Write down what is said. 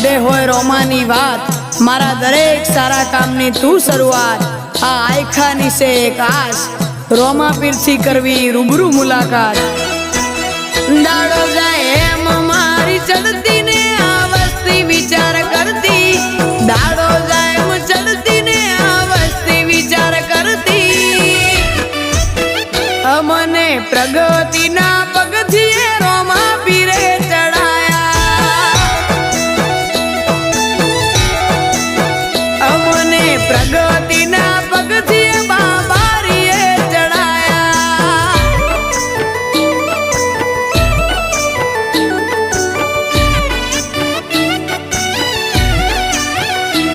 મોઢે હોય રોમાની વાત, मारा दरेक सारा काम नी तू शुरुआत। आ आयखानी से एक आस, रोमा पीरथी करवी रूबरू मुलाकात। दाड़ो जाए हेम मारी चढ़ती ने आवस्ती विचार करती, दाड़ो जाए म चढ़ती ने आवस्ती विचार करती। अमने प्रगति ना